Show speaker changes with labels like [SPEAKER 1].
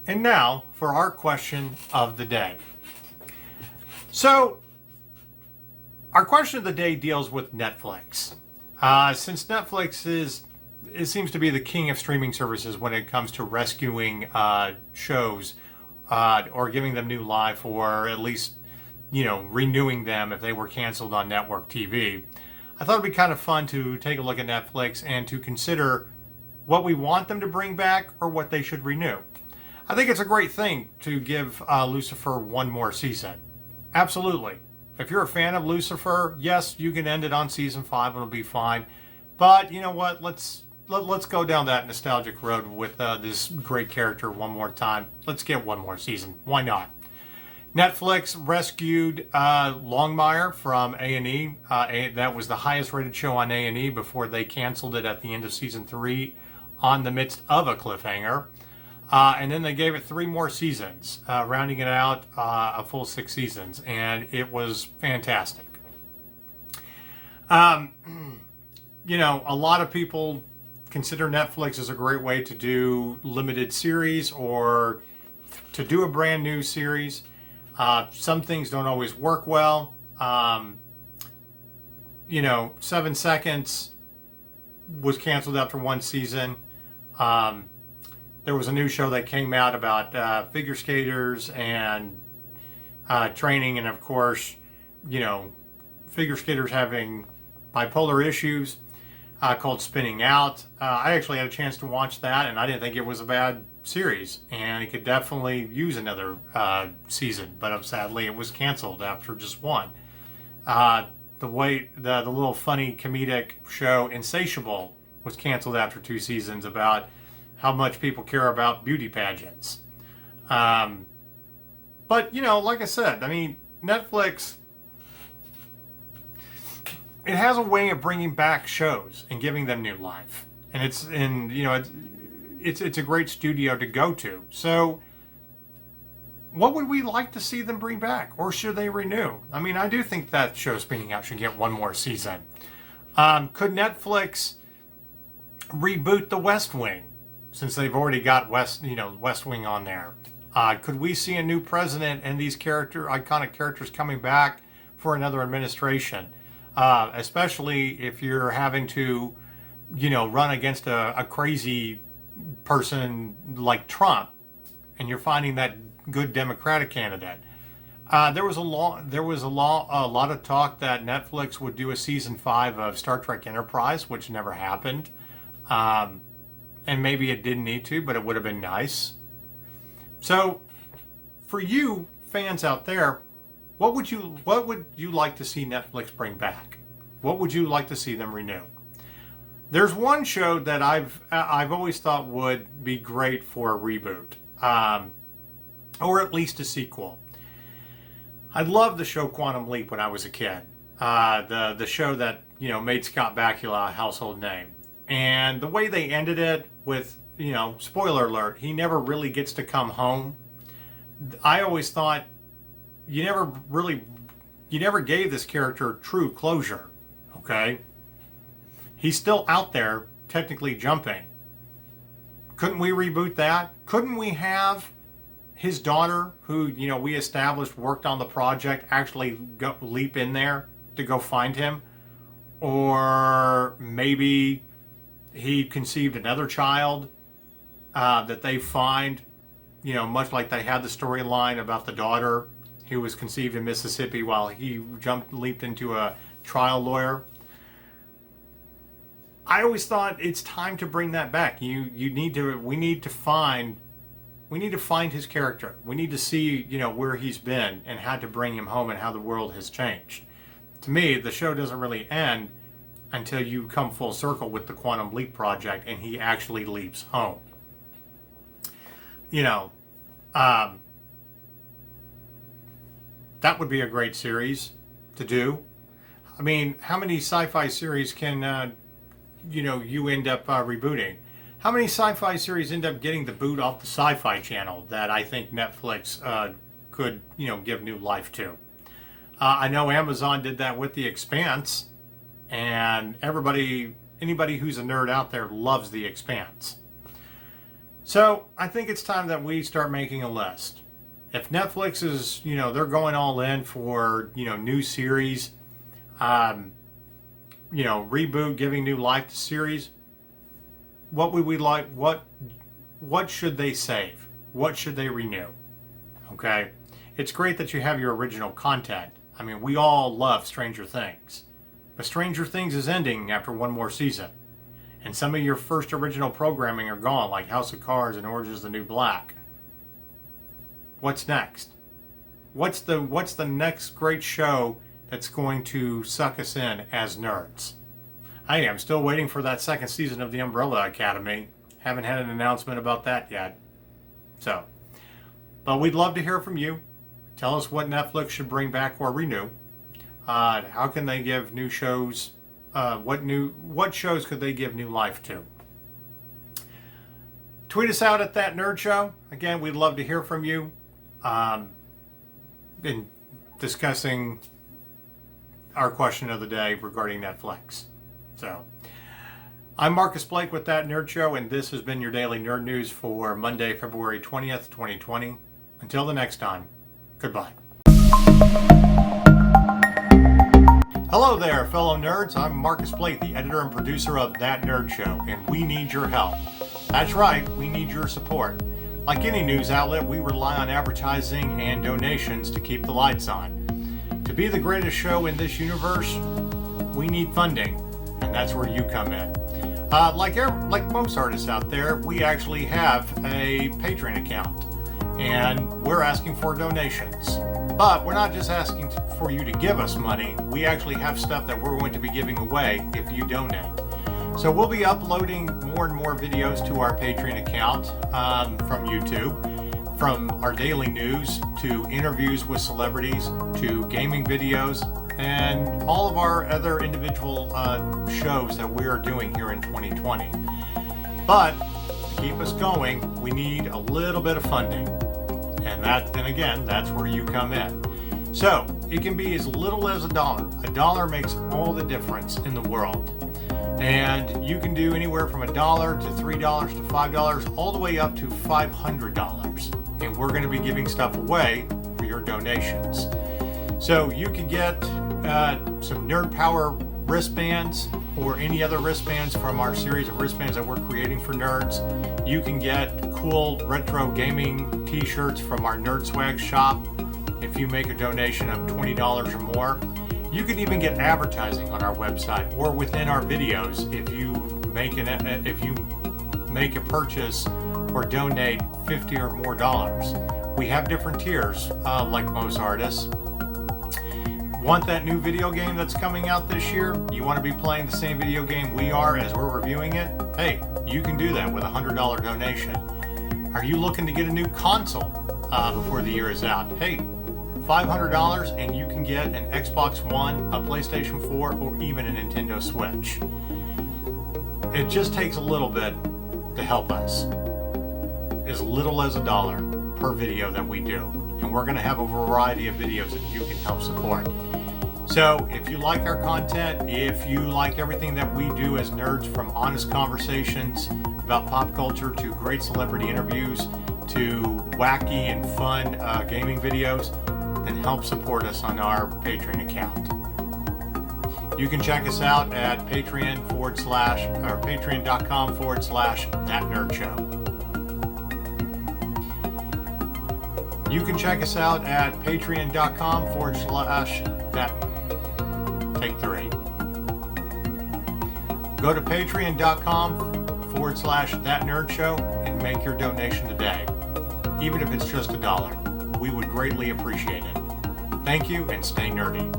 [SPEAKER 1] And now for our question of the day. So, our question of the day deals with Netflix. Since Netflix it seems to be the king of streaming services when it comes to rescuing shows or giving them new life, or at least renewing them if they were canceled on network TV. I thought it'd be kind of fun to take a look at Netflix and to consider what we want them to bring back or what they should renew. I think it's a great thing to give Lucifer one more season. Absolutely. If you're a fan of Lucifer, yes, you can end it on season 5 and it'll be fine. But you know what? Let's go down that nostalgic road with this great character one more time. Let's get one more season. Why not? Netflix rescued Longmire from A&E. That was the highest rated show on A&E before they canceled it at the end of season 3 on the midst of a cliffhanger. And then they gave it 3 more seasons, rounding it out a full 6 seasons. And it was fantastic. A lot of people consider Netflix as a great way to do limited series or to do a brand new series. Some things don't always work well. 7 Seconds was canceled after 1 season. There was a new show that came out about figure skaters and training, and of course, figure skaters having bipolar issues, called Spinning Out. I actually had a chance to watch that, and I didn't think it was a bad series, and it could definitely use another season, but sadly it was canceled after just 1. The little funny comedic show Insatiable was canceled after 2 seasons about how much people care about beauty pageants. But like I said, Netflix, it has a way of bringing back shows and giving them new life, and it's a great studio to go to. So what would we like to see them bring back, or should they renew? I do think that show Spinning Out should get 1 more season. Could Netflix reboot The West Wing, since they've already got West Wing on there? Could we see a new president and these iconic characters coming back for another administration? Especially if you're having to, run against a crazy person like Trump, and you're finding that good Democratic candidate. There was a lot of talk that Netflix would do a season 5 of Star Trek Enterprise, which never happened. And maybe it didn't need to, but it would have been nice. So, for you fans out there, what would you like to see Netflix bring back? What would you like to see them renew? There's one show that I've always thought would be great for a reboot, or at least a sequel. I loved the show Quantum Leap when I was a kid. The show that made Scott Bakula a household name, and the way they ended it with spoiler alert, he never really gets to come home. I always thought you never gave this character true closure. Okay. He's still out there, technically jumping. Couldn't we reboot that? Couldn't we have his daughter, who we established worked on the project, actually leap in there to go find him? Or maybe he conceived another child that they find, much like they had the storyline about the daughter who was conceived in Mississippi while he leaped into a trial lawyer. I always thought it's time to bring that back. We need to find his character. We need to see, where he's been and how to bring him home and how the world has changed. To me, the show doesn't really end until you come full circle with the Quantum Leap project and he actually leaps home. That would be a great series to do. How many sci-fi series can you end up rebooting? How many sci-fi series end up getting the boot off the Sci-Fi Channel that I think Netflix could give new life to? I know Amazon did that with The Expanse, and anybody who's a nerd out there loves The Expanse. So I think it's time that we start making a list. If Netflix is, they're going all in for, new series, reboot, giving new life to series, what would we like? What should they save? What should they renew? Okay. It's great that you have your original content. I mean, we all love Stranger Things. But Stranger Things is ending after one more season. And some of your first original programming are gone, like House of Cards and Orange is the New Black. What's next? What's the next great show that's going to suck us in as nerds? I am still waiting for that second season of The Umbrella Academy. Haven't had an announcement about that yet. So, but we'd love to hear from you. Tell us what Netflix should bring back or renew. How can they give new shows? What shows could they give new life to? Tweet us out at That Nerd Show. Again, we'd love to hear from you in discussing our question of the day regarding Netflix. So, I'm Marcus Blake with That Nerd Show, and this has been your daily nerd news for Monday, February 20th, 2020. Until the next time, goodbye. Hello there, fellow nerds. I'm Marcus Blake, the editor and producer of That Nerd Show, and we need your help. That's right, we need your support. Like any news outlet, we rely on advertising and donations to keep the lights on. To be the greatest show in this universe, we need funding, and that's where you come in. Like most artists out there, we actually have a Patreon account, and we're asking for donations. But we're not just asking for you to give us money. We actually have stuff that we're going to be giving away if you donate. So we'll be uploading more and more videos to our Patreon account from YouTube, from our daily news to interviews with celebrities to gaming videos and all of our other individual shows that we are doing here in 2020. But to keep us going, we need a little bit of funding. And again, that's where you come in. So it can be as little as $1. $1 makes all the difference in the world. And you can do anywhere from $1 to $3 to $5, all the way up to $500. And we're going to be giving stuff away for your donations. So you can get some Nerd Power wristbands or any other wristbands from our series of wristbands that we're creating for nerds. You can get cool retro gaming t-shirts from our Nerd Swag shop if you make a donation of $20 or more. You can even get advertising on our website or within our videos if you make a purchase or donate $50 or more dollars. We have different tiers, like most artists. Want that new video game that's coming out this year? You want to be playing the same video game we are as we're reviewing it? Hey, you can do that with a $100 donation. Are you looking to get a new console before the year is out? Hey, $500 and you can get an Xbox One, a PlayStation 4, or even a Nintendo Switch. It just takes a little bit to help us. As little as $1 per video that we do. And we're going to have a variety of videos that you can help support. So if you like our content, if you like everything that we do as nerds, from honest conversations about pop culture to great celebrity interviews to wacky and fun gaming videos, then help support us on our Patreon account. You can check us out at patreon.com/thatnerdshow. You can check us out at patreon.com/that. Take 3. Go to patreon.com/thatnerdshow and make your donation today. Even if it's just $1, we would greatly appreciate it. Thank you and stay nerdy.